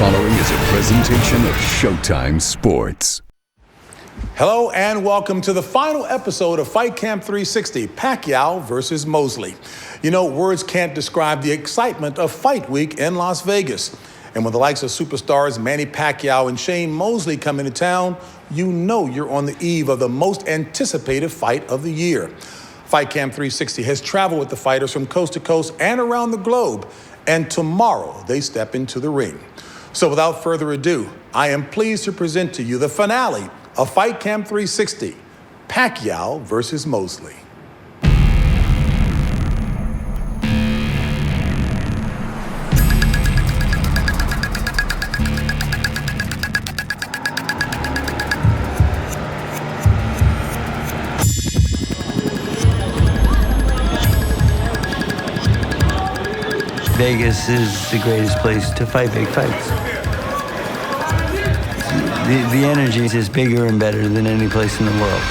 following is a presentation of Showtime Sports. Hello and welcome to the final episode of Fight Camp 360, Pacquiao versus Mosley. You know, words can't describe the excitement of Fight Week in Las Vegas. And when the likes of superstars Manny Pacquiao and Shane Mosley come into town, you know you're on the eve of the most anticipated fight of the year. Fight Camp 360 has traveled with the fighters from coast to coast and around the globe, and tomorrow they step into the ring. So without further ado, I am pleased to present to you the finale of Fight Camp 360, Pacquiao versus Mosley. Vegas is the greatest place to fight big fights. The energy is bigger and better than any place in the world.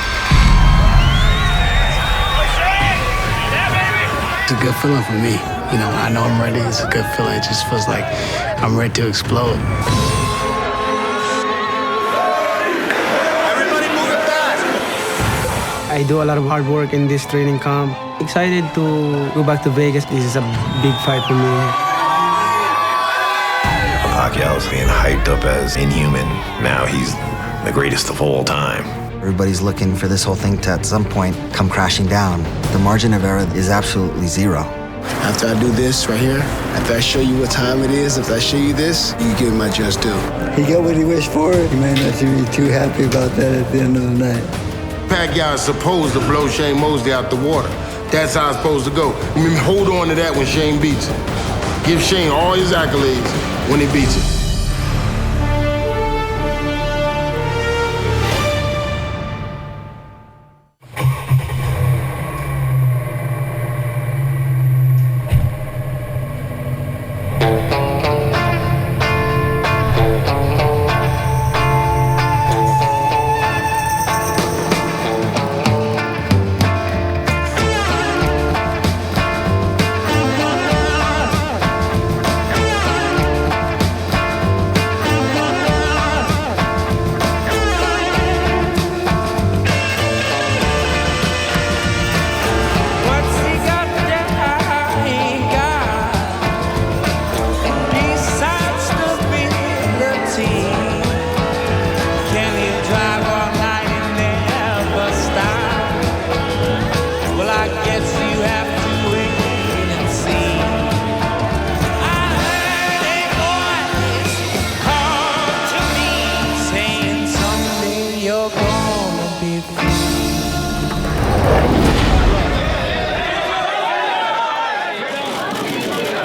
It's a good feeling for me. You know, I know I'm ready. It's a good feeling. It just feels like I'm ready to explode. Everybody move it fast. I do a lot of hard work in this training camp. Excited to go back to Vegas. This is a big fight for me. Pacquiao's being hyped up as inhuman. Now he's the greatest of all time. Everybody's looking for this whole thing to, at some point, come crashing down. The margin of error is absolutely zero. After I do this right here, after I show you what time it is, after I show you this, you give my just due. He got what he wished for. He may not be too happy about that at the end of the night. Pacquiao is supposed to blow Shane Mosley out the water. That's how it's supposed to go. I mean, hold on to that when Shane beats him. Give Shane all his accolades when he beats him.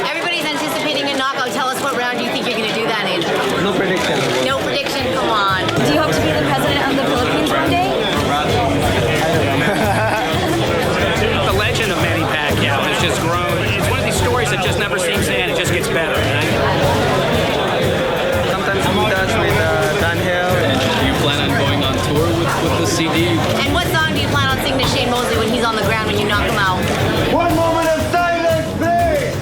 Everybody's anticipating a knockout. Tell us what round you think you're going to do that in. No prediction. No prediction, come on. Do you hope to be the president of the Philippines one day? The legend of Manny Pacquiao has just grown. It's one of these stories that just never seems to end. It just gets better. Sometimes he does with Daniel. Do you plan on going on tour with the CD? And what song do you plan on singing to Shane Mosley when he's on the ground when you knock him out? One moment of silence, please!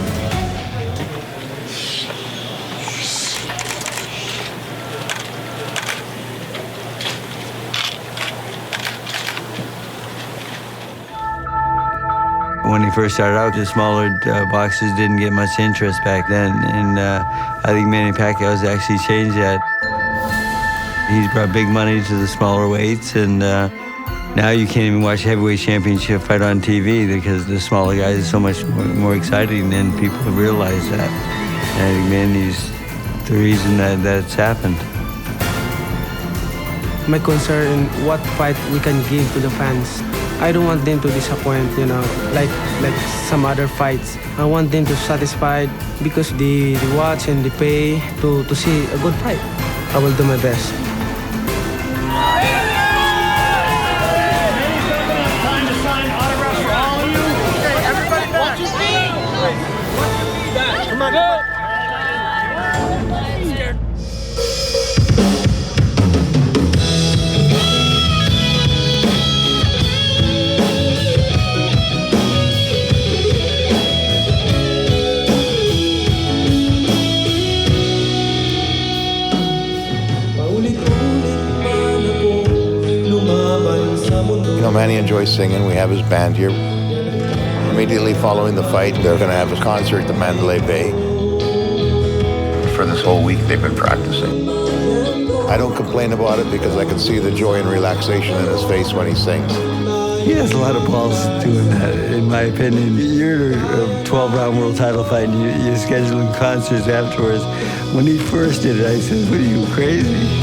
When he first started out, the smaller boxers didn't get much interest back then, and I think Manny Pacquiao has actually changed that. He's brought big money to the smaller weights, and now you can't even watch heavyweight championship fight on TV because the smaller guys are so much more exciting, and people realize that. And I think Manny's the reason that that's happened. My concern, what fight we can give to the fans. I don't want them to disappoint, you know, like some other fights. I want them to satisfied because they watch and they pay to see a good fight. I will do my best. Time to sign autographs for all of you. Okay, everybody back. Watch your feet. Come on, go. enjoys singing. We have his band here. Immediately following the fight, they're going to have a concert at Mandalay Bay. For this whole week, they've been practicing. I don't complain about it because I can see the joy and relaxation in his face when he sings. He has a lot of balls doing that, in my opinion. You're a 12-round world title fight and you're scheduling concerts afterwards. When he first did it, I said, what are you, crazy?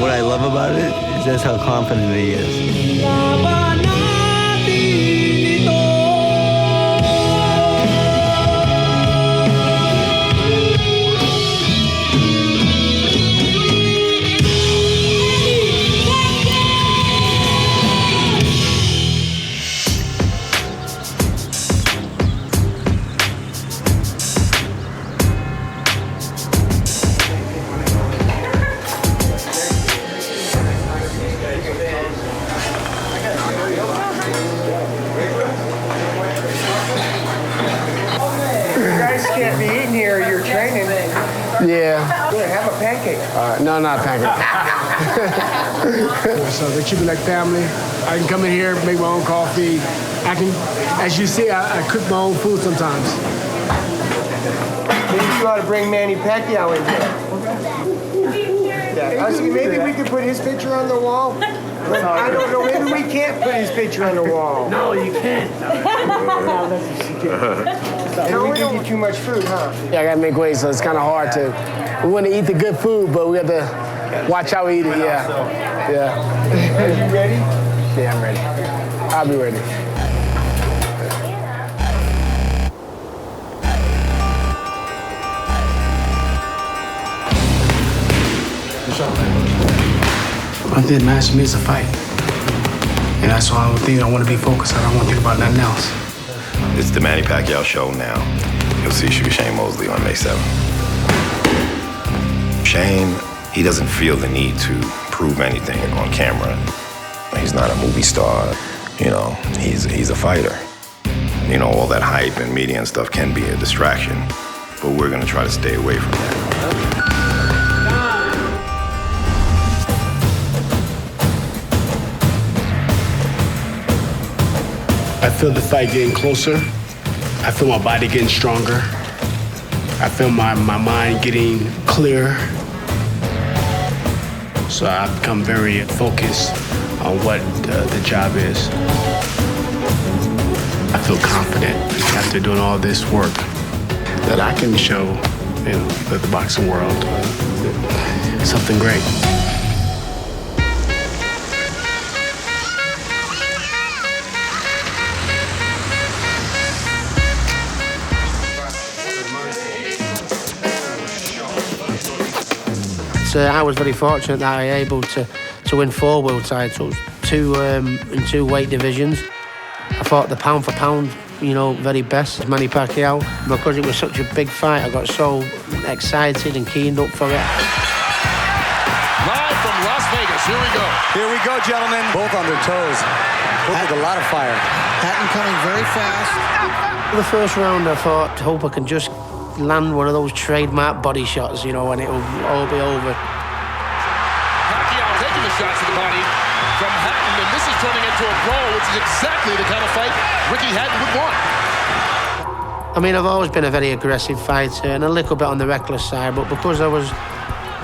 What I love about it is just how confident he is. Yeah. Good, have a pancake. No, not a pancake. So they treat me like family. I can come in here, make my own coffee. I can, as you see, I cook my own food sometimes. Maybe you ought to bring Manny Pacquiao in here. Yeah, I was thinking maybe we could put his picture on the wall. But I don't know, maybe we can't put his picture on the wall. No, you can't. And we give you too much food, huh? Yeah, I gotta make weight, so it's kind of hard to. We want to eat the good food, but we have to watch how we eat it. Yeah. Yeah. Are you ready? Yeah, I'm ready. I'll be ready. One thing that matters to me is a fight. And that's why I think I want to be focused. I don't want to think about nothing else. It's the Manny Pacquiao show now. You'll see Shane Mosley on May 7th. Shane, he doesn't feel the need to prove anything on camera. He's not a movie star. You know, he's a fighter. You know, all that hype and media and stuff can be a distraction, but we're gonna try to stay away from that. I feel the fight getting closer. I feel my body getting stronger. I feel my mind getting clearer. So I've become very focused on what the job is. I feel confident after doing all this work that I can show the boxing world something great. I was very fortunate that I was able to win 4 world titles, 2 in 2 weight divisions. I fought the pound for pound, very best, Manny Pacquiao. Because it was such a big fight, I got so excited and keened up for it. Live from Las Vegas, here we go. Here we go, gentlemen. Both on their toes. Both with a lot of fire. Hatton coming very fast. The first round, I thought, hope I can just land one of those trademark body shots, and it'll all be over. Pacquiao taking the shots to the body from Hatton, and this is turning into a brawl, which is exactly the kind of fight Ricky Hatton would want. I mean, I've always been a very aggressive fighter and a little bit on the reckless side, but because I was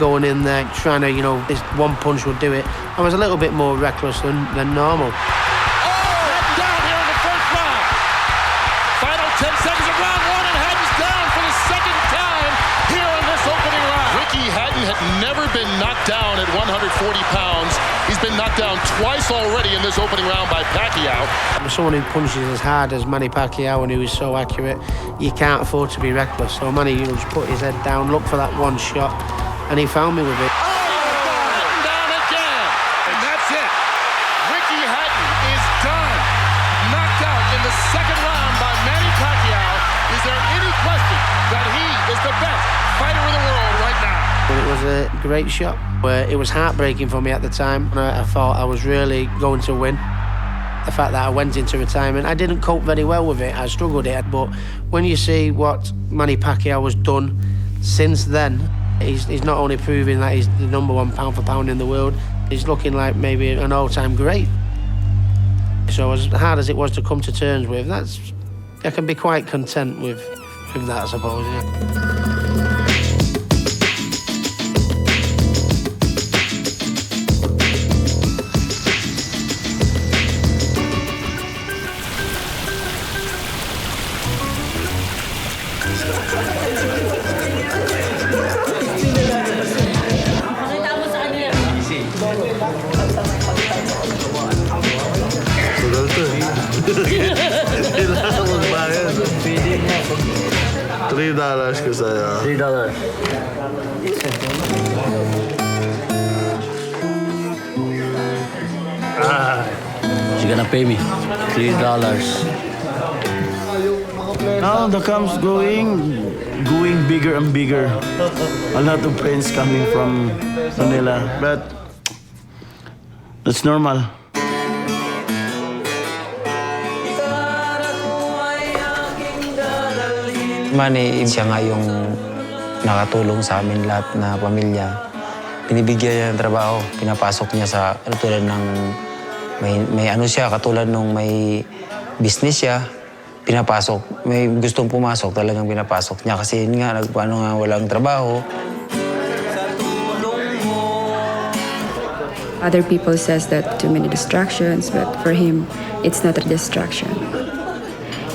going in there trying to, this one punch would do it, I was a little bit more reckless than normal. Hatton down here in the first round. Final 10 seconds of round 1, and Hatton's down for the second time here in this opening round. Ricky Hatton had never been knocked down at 140 pounds. He's been knocked down twice already in this opening round by Pacquiao. Someone who punches as hard as Manny Pacquiao and who is so accurate, you can't afford to be reckless. So Manny, just put his head down, look for that one shot, and he found me with it. Hatton down again, and that's it. Ricky Hatton is done. Knocked out in the second round by Manny Pacquiao. Is there any question that he is the best fighter in the world right now? It was a great shot. It was heartbreaking for me at the time. I thought I was really going to win. The fact that I went into retirement, I didn't cope very well with it. I struggled it, but when you see what Manny Pacquiao has done since then, he's not only proving that he's the #1 pound for pound in the world, he's looking like maybe an all-time great. So as hard as it was to come to terms with, I can be quite content with that, I suppose, yeah. $3 ko sa'yo. $3. She's gonna pay me $3. Now the camp's going bigger and bigger. A lot of friends coming from Manila, but that's normal. Manny, siya nga yung nakatulong sa amin lahat na pamilya. Binibigyan niya ng trabaho, pinapasok niya sa katulad ng may ano siya, katulad nung may business siya, pinapasok. May gustong pumasok, talagang pinapasok niya kasi yun nga, paano nga walang trabaho. Other people says that too many distractions, but for him, it's not a distraction.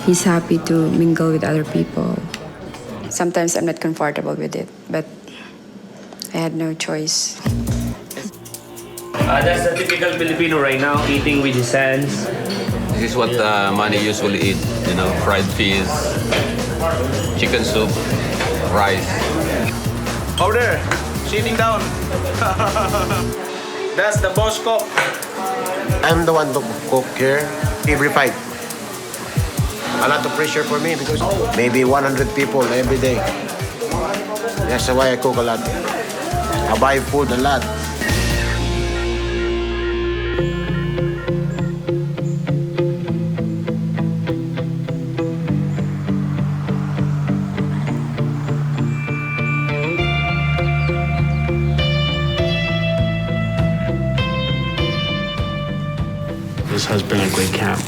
He's happy to mingle with other people. Sometimes I'm not comfortable with it, but I had no choice. That's the typical Filipino right now, eating with his hands. This is what Manny usually eat, you know, fried fish, chicken soup, rice. Over there, sitting down. That's the boss cook. I'm the one to cook here every fight. A lot of pressure for me because maybe 100 people every day. That's why I cook a lot. I buy food a lot. This has been a great camp.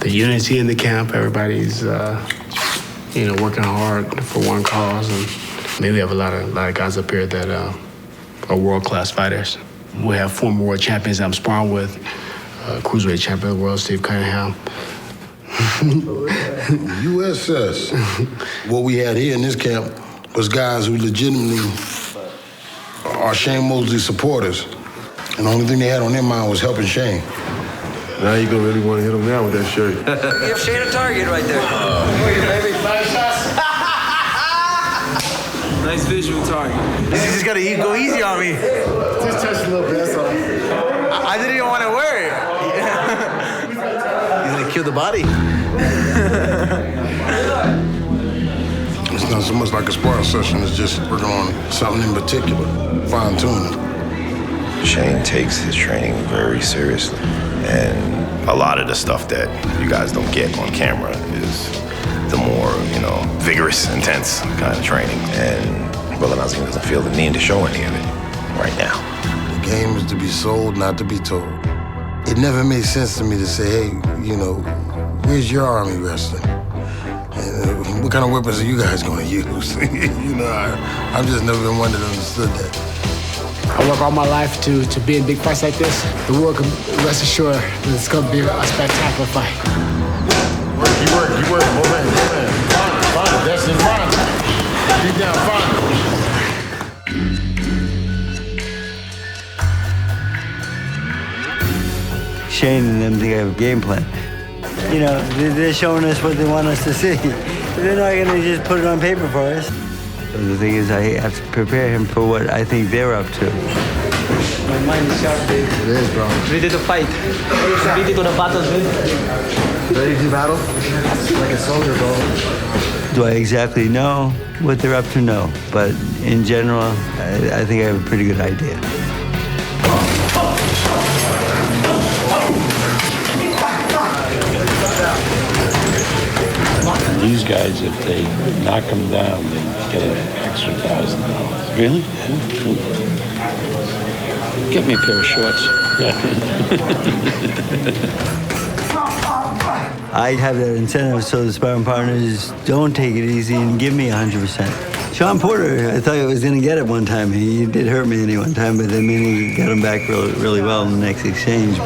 The unity in the camp, everybody's, working hard for one cause. And maybe we have a lot of guys up here that are world-class fighters. We have former world champions I'm sparring with, cruiserweight champion of the world, Steve Cunningham. USS, what we had here in this camp was guys who legitimately are Shane Mosley supporters. And the only thing they had on their mind was helping Shane. Now you're gonna really want to hit him down with that shirt. Give Shane a target right there. Baby. Nice visual target. He's just gotta go easy on me. Just touch a little bit, that's all. I didn't even want to wear it. He's gonna kill the body. It's not so much like a sparring session, it's just working on something in particular, fine-tuning. Shane takes his training very seriously. And a lot of the stuff that you guys don't get on camera is the more, vigorous, intense kind of training. And Brother Nazim doesn't feel the need to show any of it right now. The game is to be sold, not to be told. It never made sense to me to say, hey, where's your army wrestling? And, what kind of weapons are you guys going to use? I've just never been one that understood that. I work all my life to be in big fights like this. The world can rest assured that it's going to be a spectacular fight. You work. Go man. Find it. That's it. Find it. Deep down, find it. Shane and them, they have a game plan. They're showing us what they want us to see. They're not going to just put it on paper for us. The thing is, I have to prepare him for what I think they're up to. My mind is sharp, dude. It is, bro. Ready to fight. Ready to the battle, dude. Ready to battle? Like a soldier, bro. Do I exactly know what they're up to? No. But in general, I think I have a pretty good idea. These guys, if they knock them down, they get an extra $1,000. Really? Get me a pair of shorts. I have that incentive so the sparring partners don't take it easy and give me 100%. Sean Porter, I thought he was going to get it one time. He did hurt Manny one time, but then Manny got him back really well in the next exchange.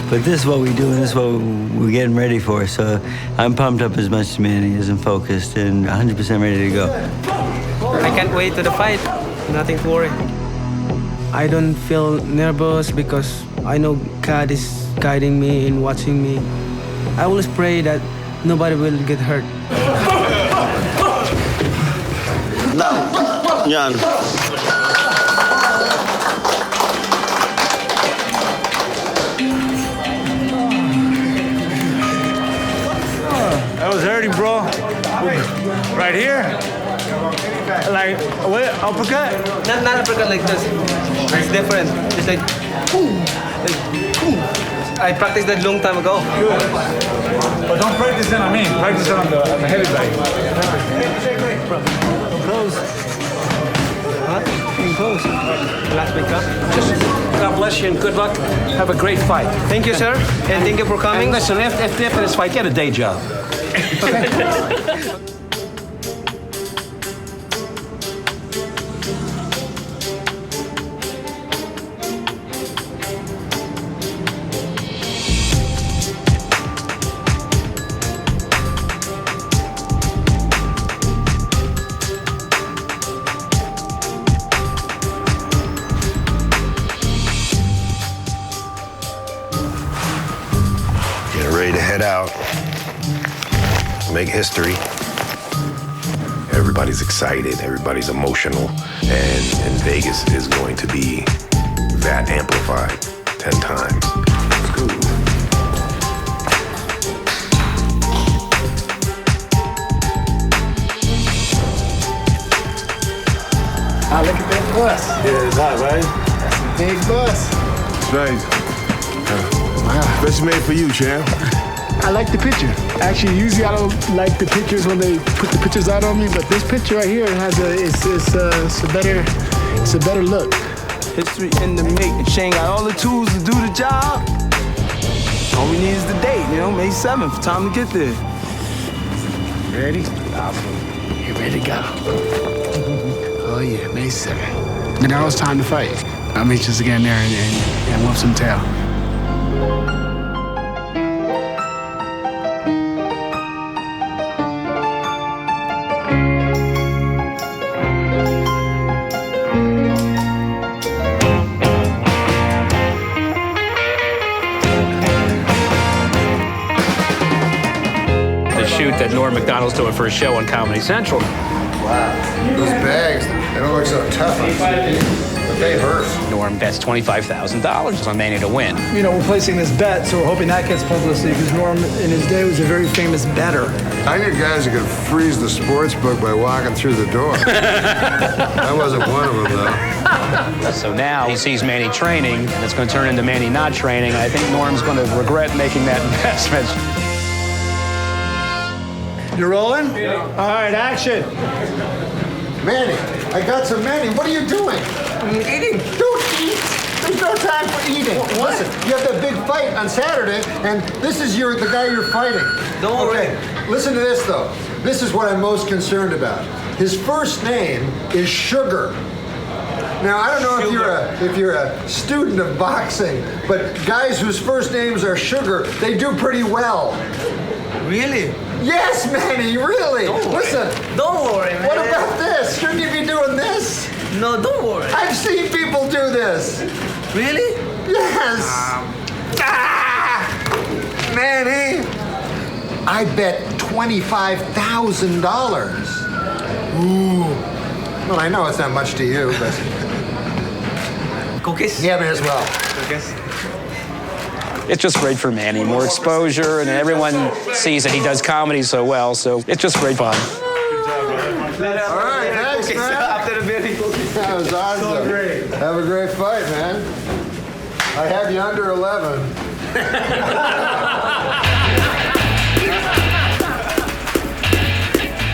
But this is what we do, and this is what we're getting ready for. So I'm pumped up as much as Manny is and focused and 100% ready to go. I can't wait to the fight. Nothing to worry. I don't feel nervous because I know God is guiding me and watching me. I always pray that nobody will get hurt. Yan. That was hurting, bro. Right here? Like, what? Uppercut? Not uppercut like this. It's different. It's like, boom. I practiced that long time ago. But don't practice it on me. Practice it on the heavy bag. Close. Huh? Close. Last big cup. Just God bless you and good luck. Have a great fight. Thank you, sir. And thank you for coming. And listen, after this fight, get a day job. Get ready to head out. Make history. Everybody's excited, everybody's emotional, and Vegas is going to be that amplified 10 times. Let's go. Ah, look at that bus. Yeah, it's hot, right? That's a big bus. That's right. Best made for you, champ. I like the picture. Actually, usually I don't like the pictures when they put the pictures out on me, but this picture right here has it's a better look. History in the making. Shane got all the tools to do the job. All we need is the date, May 7th. Time to get there. Ready? You ready to go? Oh yeah, May 7th. And now it's time to fight. I'm anxious to get in there and whoop some tail. That Norm Macdonald's doing for a show on Comedy Central. Wow. Those bags, they don't look so tough. But they hurt. Norm bets $25,000 on Manny to win. We're placing this bet, so we're hoping that gets publicity because Norm in his day was a very famous bettor. I knew guys who could freeze the sports book by walking through the door. I wasn't one of them, though. So now he sees Manny training, and it's going to turn into Manny not training. I think Norm's going to regret making that investment. You rolling? Yeah. All right, action. Manny, I got some Manny. What are you doing? I'm eating. Don't eat. There's no time for eating. What? Listen, you have that big fight on Saturday, and this is the guy you're fighting. Don't worry. Okay, listen to this, though. This is what I'm most concerned about. His first name is Sugar. Now, I don't know if you're a student of boxing, but guys whose first names are Sugar, they do pretty well. Really? Yes, Manny, really. Listen. Don't worry, man. What about this? Shouldn't you be doing this? No, don't worry. I've seen people do this. Really? Yes. Manny, I bet $25,000. Ooh. Well, I know it's not much to you, but... Cookies? Yeah, me as well. Cookies? It's just great for Manny, more exposure, and everyone sees that he does comedy so well, so it's just great fun. All right, thanks, man. After the video. That was awesome. So great. Have a great fight, man. I have you under 11.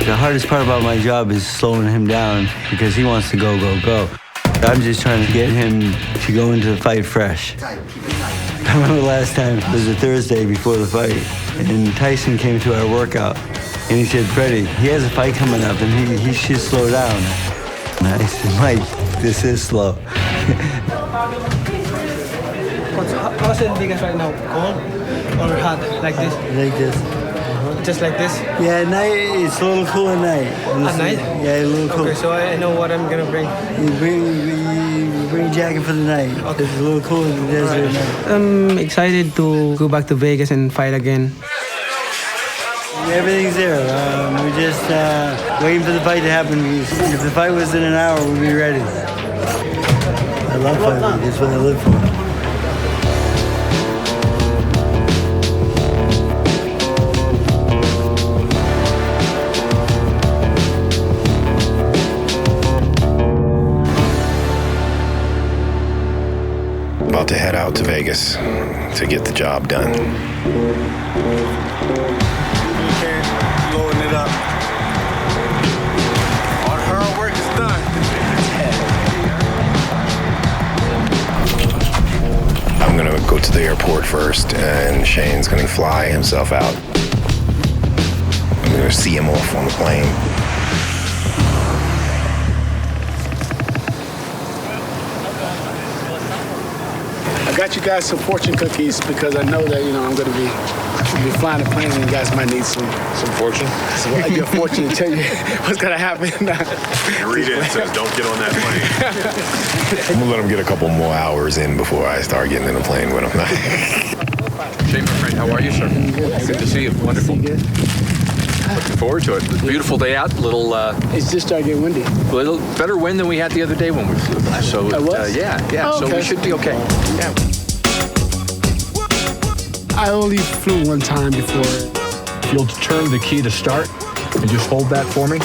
The hardest part about my job is slowing him down because he wants to go, go, go. I'm just trying to get him to go into the fight fresh. I remember last time, it was a Thursday before the fight, and Tyson came to our workout, and he said, Freddie, he has a fight coming up, and he should slow down. And I said, Mike, this is slow. How's it in Vegas right now? Cold or hot? Like this? Like this. Just like this? Yeah, at night, it's a little cool at night. At night? Yeah, a little cool. Okay, so I know what I'm gonna bring. You bring a jacket for the night. Okay. It's a little cool in the desert at night. I'm excited to go back to Vegas and fight again. Everything's there. We're just waiting for the fight to happen. If the fight was in an hour, we'd be ready. I love fighting. That's what I live for. About to head out to Vegas to get the job done. Okay, loading it up. All the hard work is done. I'm gonna go to the airport first, and Shane's gonna fly himself out. I'm gonna see him off on the plane. I got you guys some fortune cookies because I know that, I'm going to be flying a plane and you guys might need some fortune. So your fortune to tell you what's going to happen. Read it. It says don't get on that plane. I'm going to let him get a couple more hours in before I start getting in the plane with him. Shane, my friend, how are you, sir? Good to see you. Wonderful. Looking forward to it. Beautiful day out. It's just started getting windy. A little better wind than we had the other day when we flew. So it was? Yeah. Oh, okay. So we should be okay. Yeah. I only flew one time before. If you'll turn the key to start and just hold that for me.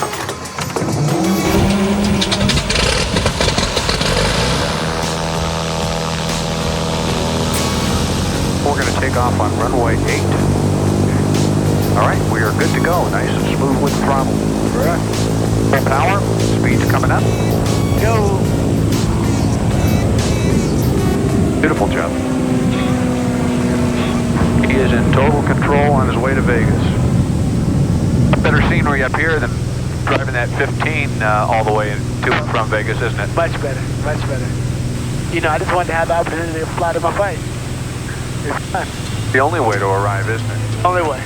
We're going to take off on runway 8. All right, we are good to go. Nice and smooth with throttle. Correct. Full power, speed's coming up. Go. Beautiful job. He is in total control on his way to Vegas. Better scenery up here than driving that 15 all the way to and from Vegas, isn't it? Much better, much better. I just wanted to have the opportunity to fly to my fight. It's fun. The only way to arrive, isn't it? Only way.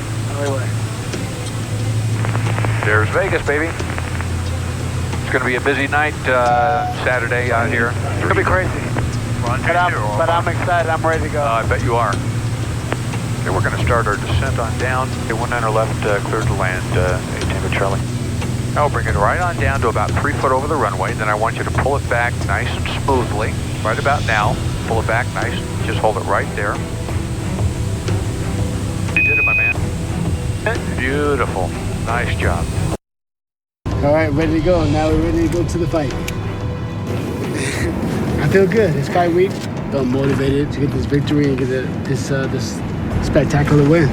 There's Vegas, baby. It's going to be a busy night Saturday out here. It's going to be crazy. But I'm excited. I'm ready to go. I bet you are. Okay, we're going to start our descent on down. Okay, 19 left, clear to land, 8 Tango Charlie. Now we'll bring it right on down to about 3 foot over the runway. Then I want you to pull it back nice and smoothly. Right about now. Pull it back nice. Just hold it right there. You did it, my man. Beautiful. Nice job. All right, ready to go. Now we're ready to go to the fight. I feel good. It's fight week. I'm motivated to get this victory and get this spectacular win.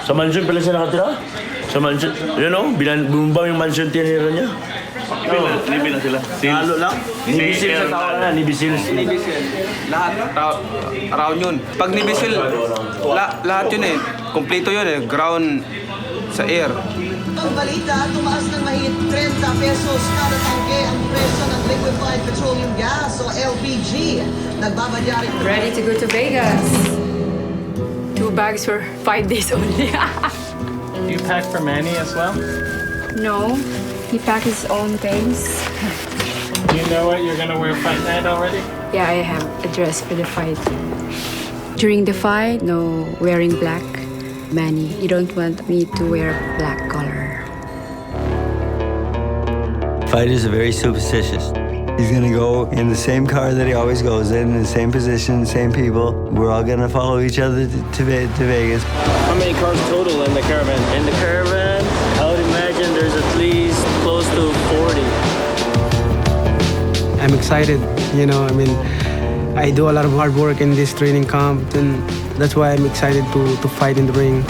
Sa mansion pala siya nakatira? Sa mansion, bumaba yung mansion tinira niya. Libi na sila. Halo lang? Nibisil sa tao na, nibisil. Lahat, around yun. Pag nibisil, lahat yun kompleto yun ground sa air. Ang balita, tumaas ng mahigit 30 pesos kada tangke ang presyo ng liquefied petroleum gas o LPG. Nagbabadyari. Ready to go to Vegas. 2 bags for 5 days only. Do you pack for Manny as well? No, he packed his own things. Do you know what you're gonna wear fight night already? Yeah, I have a dress for the fight. During the fight, no wearing black. Manny, you don't want me to wear black color. Fighters are very superstitious. He's gonna go in the same car that he always goes in the same position, same people. We're all gonna follow each other to Vegas. How many cars total in the caravan? In the caravan, I would imagine there's at least close to 40. I'm excited, I do a lot of hard work in this training camp, and that's why I'm excited to fight in the ring.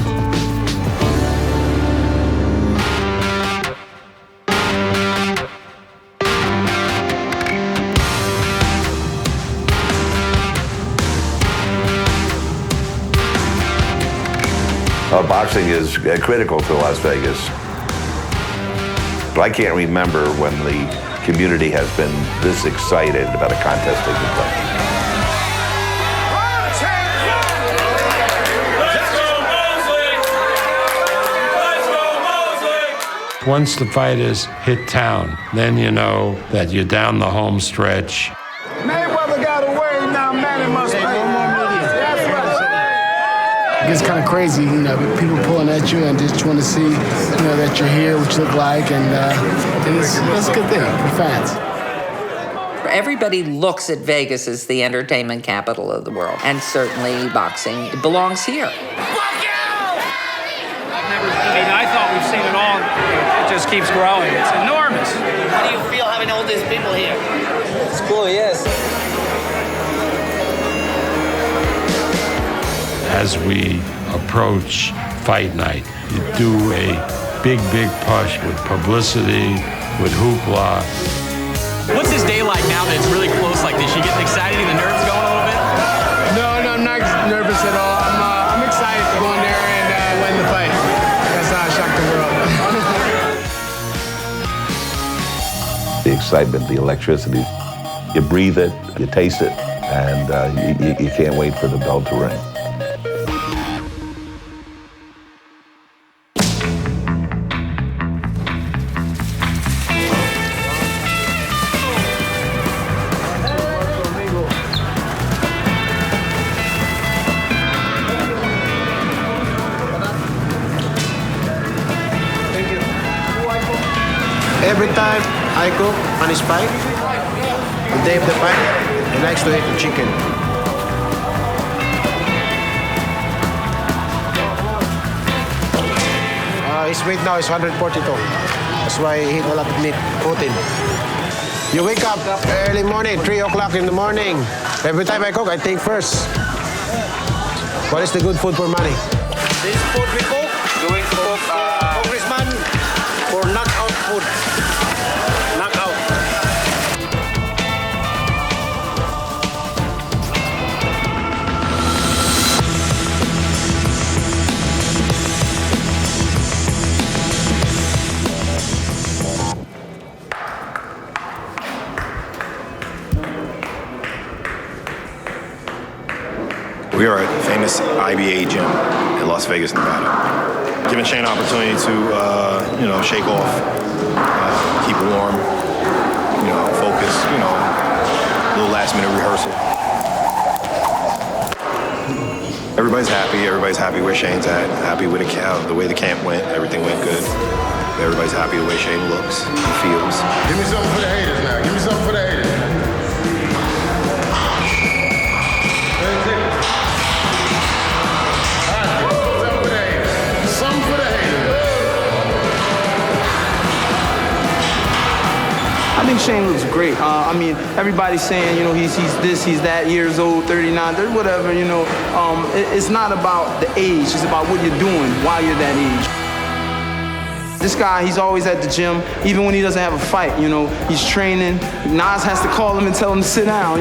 Boxing is critical to Las Vegas. I can't remember when the community has been this excited about a contest taking place. Once the fighters hit town, then you know that you're down the home stretch. Mayweather got away, now Manny must pay. It's kind of crazy, people pulling at you and just trying to see, that you're here, what you look like, and that's a good thing for fans. Everybody looks at Vegas as the entertainment capital of the world, and certainly boxing belongs here. I thought we've seen it all. It just keeps growing. It's enormous. How do you feel having all these people here? It's cool, yes. As we approach fight night, you do a big push with publicity, with hoopla. What's this day like now that it's really close like this? You getting excited and the nerves going a little bit? No, I'm not nervous at all. I'm excited to go in there and win the fight. That's how I shock the world. The excitement, the electricity, you breathe it, you taste it, and you can't wait for the bell to ring. Every time I cook on his fight, the day of the fight, he likes to eat the chicken. His weight now is 142. That's why he eat a lot of meat, protein. You wake up early morning, 3 o'clock in the morning. Every time I cook, I think first, what is the good food for money? This food we cook, going to cook congressman for knockout food. Knockout. We are at famous IBA gym in Las Vegas, Nevada. Giving Shane an opportunity to, shake off, keep warm, focus, a little last-minute rehearsal. Everybody's happy where Shane's at, happy with the way the camp went, everything went good. Everybody's happy the way Shane looks and feels. Give me something for the haters now. Give me something for the haters. I think Shane looks great. Everybody's saying, he's this, he's that, years old, 39, whatever, It's not about the age, it's about what you're doing while you're that age. This guy, he's always at the gym, even when he doesn't have a fight, he's training. Nas has to call him and tell him to sit down,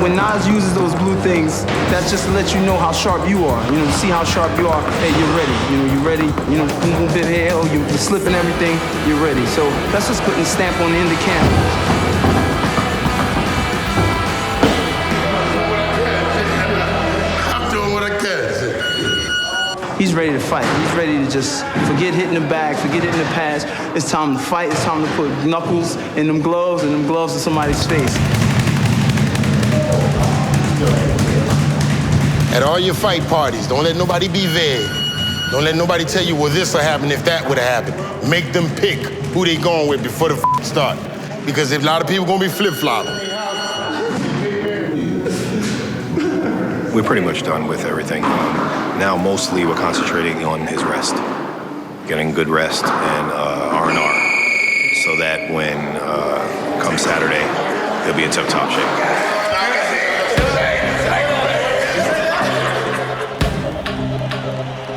When Nas uses those blue things, that's just to let you know how sharp you are. To see how sharp you are. Hey, you're ready. You're ready. Boom, boom, bit here. Oh, you're slipping everything. You're ready. So that's just putting a stamp on the end of camp. I'm doing what I can. He's ready to fight. He's ready to just forget hitting the bag, forget hitting the pads. It's time to fight. It's time to put knuckles in them gloves and them gloves in somebody's face. At all your fight parties, don't let nobody be vague. Don't let nobody tell you, well, this will happen if that would have happened. Make them pick who they going with before the start. Because if a lot of people gonna be flip-flopping. We're pretty much done with everything. Now mostly we're concentrating on his rest, getting good rest and R&R, so that when come Saturday, he'll be in tip-top shape.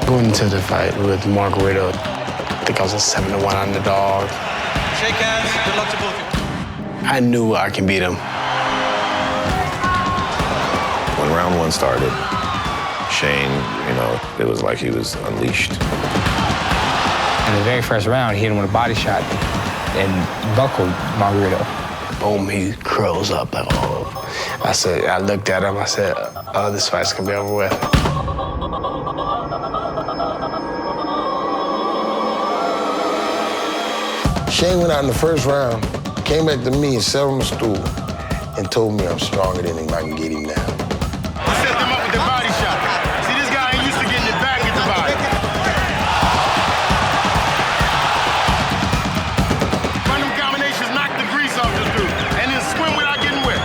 Going into the fight with Margarito, I think I was a 7-1 underdog. Shake hands. Good luck to both of you. I knew I can beat him. When round one started, Shane, it was like he was unleashed. In the very first round, he hit him with a body shot and buckled Margarito. Boom, he curls up like, oh. I looked at him, I said, oh, this fight's gonna be over with. Shane went out in the first round, came back to me and sat on the stool and told me I'm stronger than him, I can get him now. I set them up with their body shot. See, this guy ain't used to getting it back at the body. Run them combinations, knock the grease off this dude, and then swim without getting wet.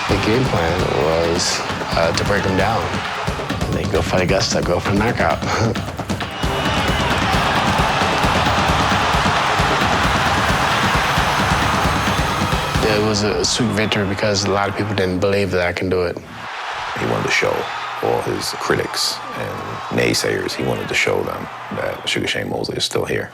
The game plan was to break him down. And then go for the gusto, go for a knockout. It was a sweet victory because a lot of people didn't believe that I can do it. He wanted to show all his critics and naysayers, he wanted to show them that Sugar Shane Mosley is still here.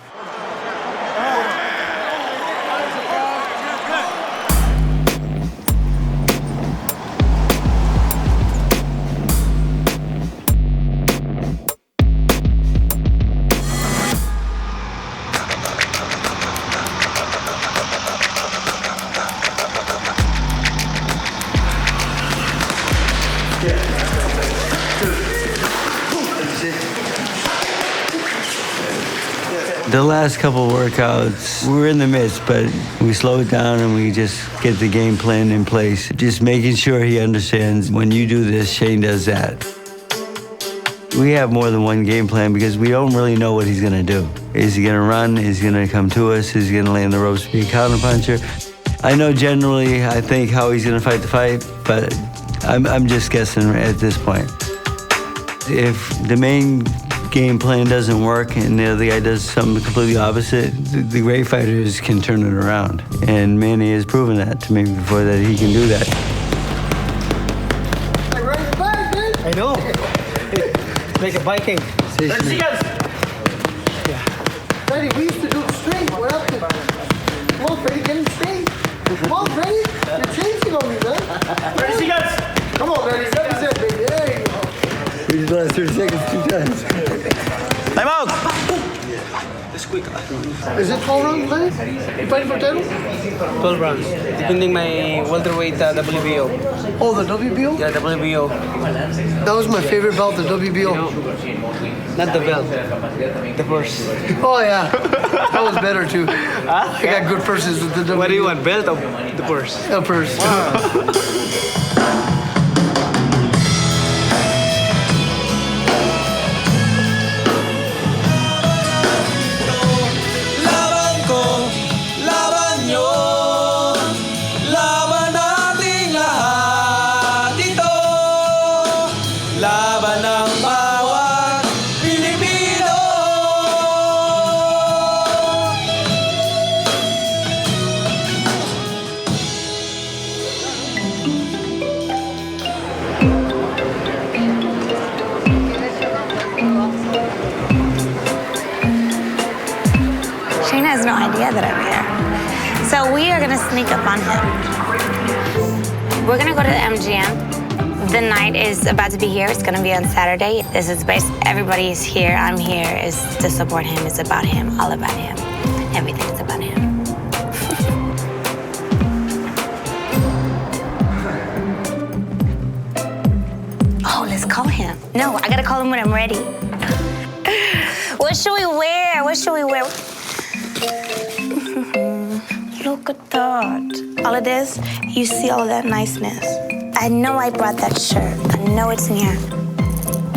The last couple workouts, we were in the midst, but we slowed down and we just get the game plan in place. Just making sure he understands when you do this, Shane does that. We have more than one game plan because we don't really know what he's gonna do. Is he gonna run? Is he gonna come to us? Is he gonna lay in the ropes, be a counterpuncher? I know generally, I think how he's gonna fight the fight, but I'm just guessing at this point. If the main game plan doesn't work and the other guy does something completely opposite, the great fighters can turn it around. And Manny has proven that to me before, that he can do that. I know. Like a Viking. Yeah. Freddie, we used to do it straight. What happened? Come on, Freddie, get him straight. Come on, Freddie. You're changing on me, man. Freddie, come on, Freddie. Represent, baby. There you go. We just lost 30 seconds 2 times. Time out! Is it 12 rounds, Freddie? You fighting for title? 12 rounds. Defending my welterweight WBO. Oh, the WBO? Yeah, WBO. That was my favorite belt, the WBO. Not the belt, the purse. Oh, yeah. That was better, too. I got good purses with the WBO. What do you want, belt or the purse? The purse. Has no idea that I'm here. So we are gonna sneak up on him. We're gonna go to the MGM. The night is about to be here. It's gonna be on Saturday. This is everybody is here. I'm here. Is to support him. It's about him. All about him. Everything's about him. Oh, let's call him. No, I gotta call him when I'm ready. What should we wear? What should we wear? Look at that. all of this, you see all of that niceness. I know I brought that shirt. I know it's in here.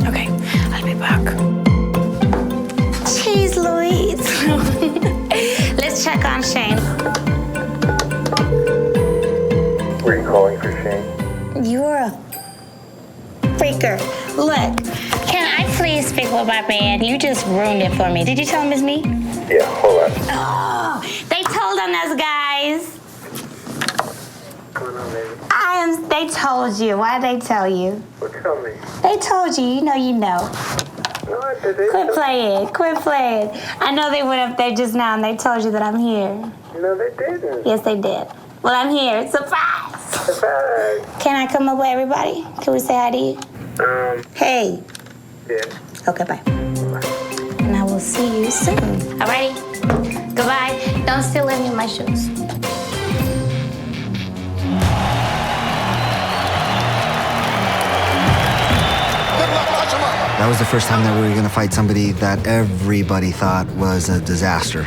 Okay, I'll be back. Jeez Louise. Let's check on Shane. Were you calling for Shane? You're a freaker. Look, can I please speak with my man? You just ruined it for me. Did you tell him it's me? Yeah, hold on. Oh, they told on us, guys. What's going on, baby? They told you. Why did they tell you? Well, tell me. They told you. You know you know. No, I didn't. Quit playing. Quit playing. I know they went up there just now and they told you that I'm here. No, they didn't. Yes, they did. Well, I'm here. Surprise. Surprise. Can I come up with everybody? Can we say hi to you? Hey. Yeah. Okay, bye. And I will see you soon. Alrighty? Goodbye. Don't steal any of my shoes. That was the first time that we were going to fight somebody that everybody thought was a disaster.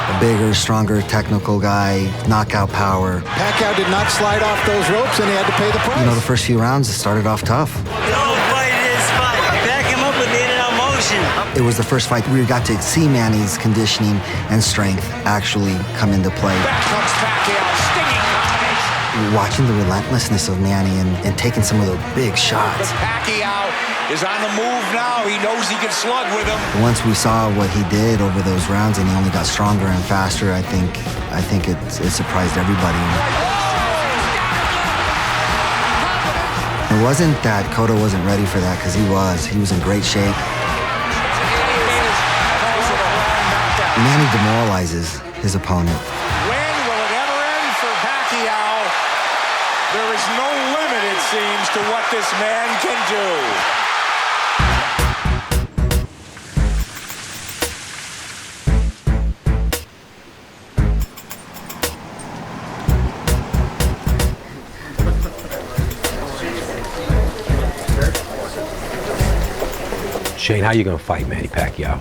A bigger, stronger, technical guy, knockout power. Pacquiao did not slide off those ropes, and he had to pay the price. You know, the first few rounds, it started off tough. Don't fight this fight. Back him up with the in-and-out motion. It was the first fight we got to see Manny's conditioning and strength actually come into play. Back comes Pacquiao, stinging combination. Watching the relentlessness of Manny and taking some of those big shots. Pacquiao is on the move now. He knows he can slug with him. Once we saw what he did over those rounds and he only got stronger and faster, I think it surprised everybody. It wasn't that Cotto wasn't ready for that, because he was in great shape. Manny demoralizes his opponent. When will it ever end for Pacquiao? There is no limit, it seems, to what this man can do. Shane, how are you going to fight Manny Pacquiao?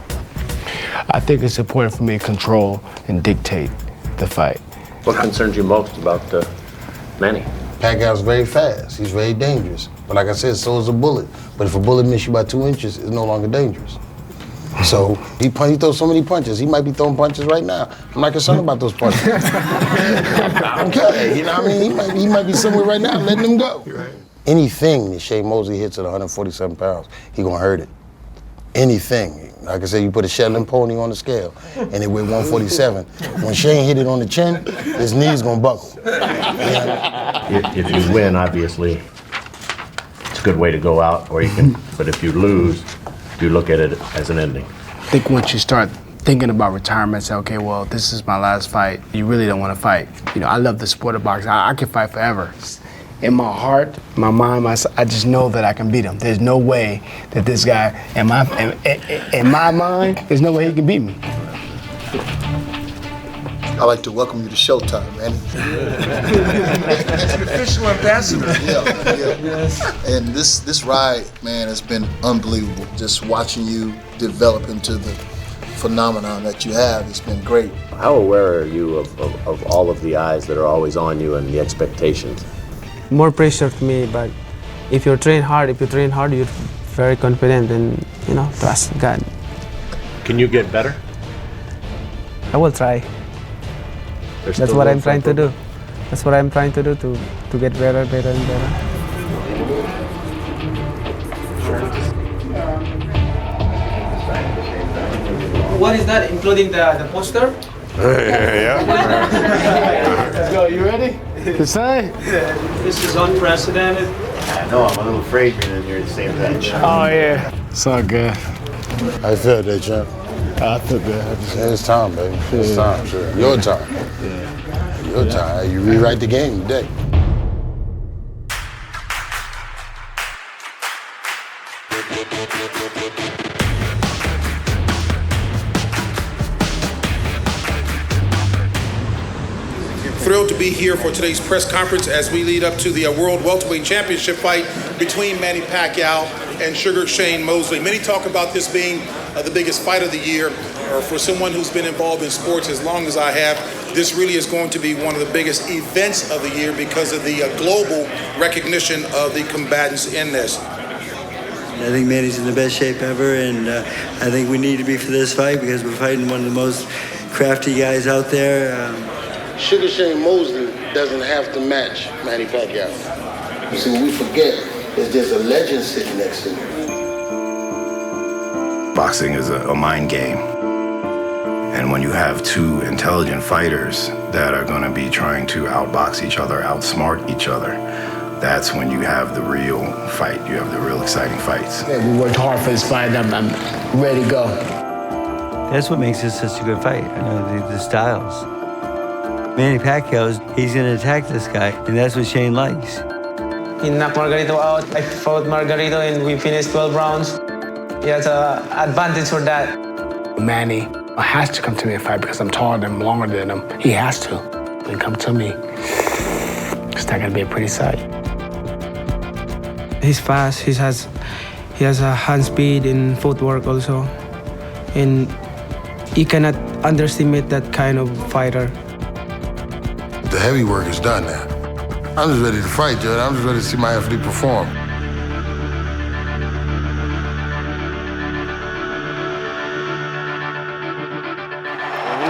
I think it's important for me to control and dictate the fight. What concerns you most about Manny? Pacquiao's very fast. He's very dangerous. But like I said, so is a bullet. But if a bullet misses you by 2 inches, it's no longer dangerous. So he throws so many punches. He might be throwing punches right now. I'm not concerned about those punches. I don't care. You know what I mean? He might be somewhere right now letting them go. Right. Anything that Shane Mosley hits at 147 pounds, he gonna hurt it. Anything. Like I said, you put a Shetland pony on the scale and it weighed 147. When Shane hit it on the chin, his knee's gonna buckle. If you win, obviously, it's a good way to go out, or you can. But if you lose, you look at it as an ending. I think once you start thinking about retirement, say, okay, well, this is my last fight, you really don't want to fight. You know, I love the sport of boxing. I can fight forever. In my heart, my mind, I just know that I can beat him. There's no way that this guy, in my mind, there's no way he can beat me. I'd like to welcome you to Showtime, man. As an official ambassador. Yeah. And this ride, man, has been unbelievable. Just watching you develop into the phenomenon that you have, it's been great. How aware are you of all of the eyes that are always on you and the expectations? More pressure to me, but if you train hard, you're very confident and, you know, trust God. Can you get better? I will try. That's what I'm trying to do. That's what I'm trying to do to get better and better. What is that, including the poster? Yeah. Let's go. You ready? To sign? This is unprecedented. I know, I'm a little afraid being in here at the same bench. Oh, yeah. It's all good. How you feel today, champ? I feel good. It's time, baby. It's time, sure. Your time. Yeah. Your time. You rewrite the game today. Thrilled to be here for today's press conference as we lead up to the World Welterweight Championship fight between Manny Pacquiao and Sugar Shane Mosley. Many talk about this being the biggest fight of the year. For someone who's been involved in sports as long as I have, this really is going to be one of the biggest events of the year because of the global recognition of the combatants in this. I think Manny's in the best shape ever, and I think we need to be for this fight because we're fighting one of the most crafty guys out there. Sugar Shane Mosley doesn't have to match Manny Pacquiao. You see, what we forget is there's a legend sitting next to him. Boxing is a mind game. And when you have two intelligent fighters that are going to be trying to outbox each other, outsmart each other, that's when you have the real fight. You have the real exciting fights. Yeah, we worked hard for this fight. I'm ready to go. That's what makes this such a good fight, the styles. Manny Pacquiao, he's going to attack this guy, and that's what Shane likes. He knocked Margarito out. I fought Margarito, and we finished 12 rounds. He has an advantage for that. Manny has to come to me and fight because I'm taller than him, longer than him. He has to. When he come to me, it's not going to be a pretty sight. He's fast. He has a hand speed and footwork also. And you cannot underestimate that kind of fighter. The heavy work is done now. I'm just ready to fight, Judge. I'm just ready to see my athlete perform.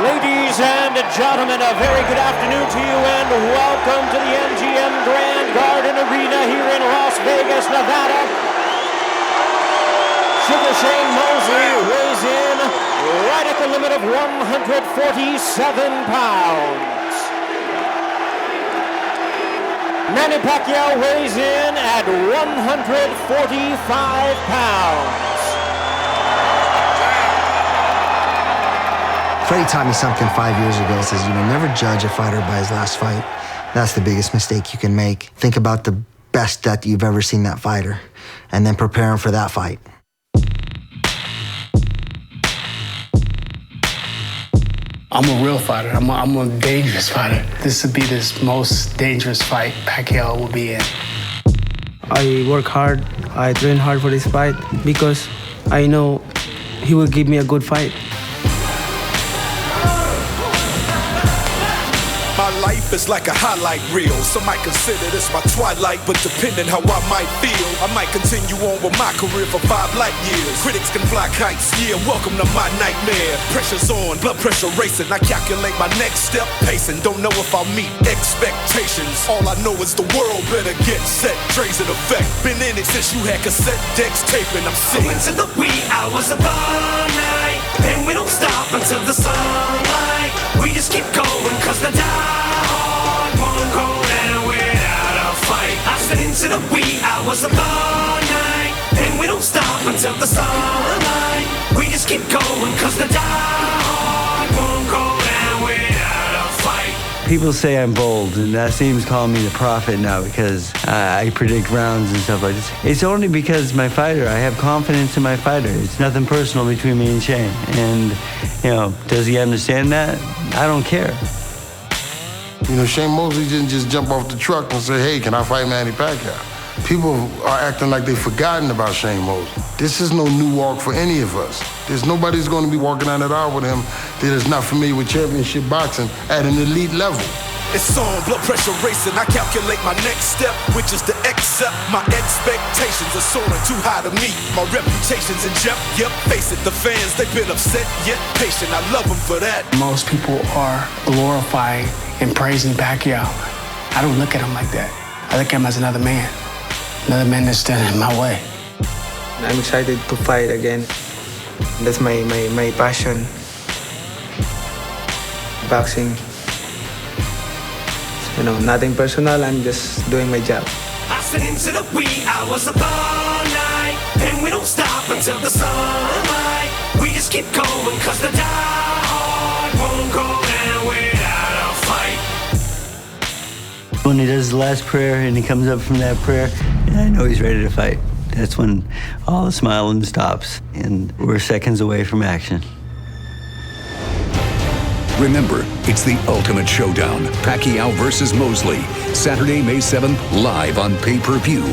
Ladies and gentlemen, a very good afternoon to you and welcome to the MGM Grand Garden Arena here in Las Vegas, Nevada. Sugar Shane Mosley weighs in right at the limit of 147 pounds. Manny Pacquiao weighs in at 145 pounds. Freddie taught me something 5 years ago. He says, never judge a fighter by his last fight. That's the biggest mistake you can make. Think about the best that you've ever seen that fighter, and then prepare him for that fight. I'm a real fighter. I'm a dangerous fighter. This would be the most dangerous fight Pacquiao will be in. I work hard. I train hard for this fight because I know he will give me a good fight. My life is like a highlight reel. Some might consider this my twilight, but depending how I might feel, I might continue on with my career for 5 light years. Critics can fly kites, yeah, welcome to my nightmare. Pressure's on, blood pressure racing. I calculate my next step pacing. Don't know if I'll meet expectations. All I know is the world better get set. Dre's in effect. Been in it since you had cassette decks taping. I'm sitting into the wee hours of the night, and we don't stop until the sunlight. We just keep going cause the die-hard won't go down without a fight. I sit into the wee hours of the night, and we don't stop until the sunlight. We just keep going cause the die-hard won't go down without a fight. People say I'm bold, and that seems calling me the prophet now because I predict rounds and stuff like this. It's only because my fighter, I have confidence in my fighter. It's nothing personal between me and Shane. And, does he understand that? I don't care. Shane Mosley didn't just jump off the truck and say, hey, can I fight Manny Pacquiao? People are acting like they've forgotten about Shane Mosley. This is no new walk for any of us. There's nobody's going to be walking out that aisle with him that is not familiar with championship boxing at an elite level. It's on, blood pressure racing. I calculate my next step, which is to accept my expectations are soaring too high to meet. My reputation's in jeopardy. Yep, face it, the fans, they've been upset yet patient. I love them for that. Most people are glorifying and praising Pacquiao. I don't look at him like that. I look at him as another man that's standing in my way. I'm excited to fight again. That's my passion. Boxing. Nothing personal, I'm just doing my job. I sit into the wee hours of the night, and we don't stop until the sunlight. We just keep going cause the die-hard won't go down without a fight. When he does the last prayer and he comes up from that prayer, I know he's ready to fight. That's when all the smiling stops, and we're seconds away from action. Remember, it's the ultimate showdown. Pacquiao versus Mosley. Saturday, May 7th, live on pay-per-view.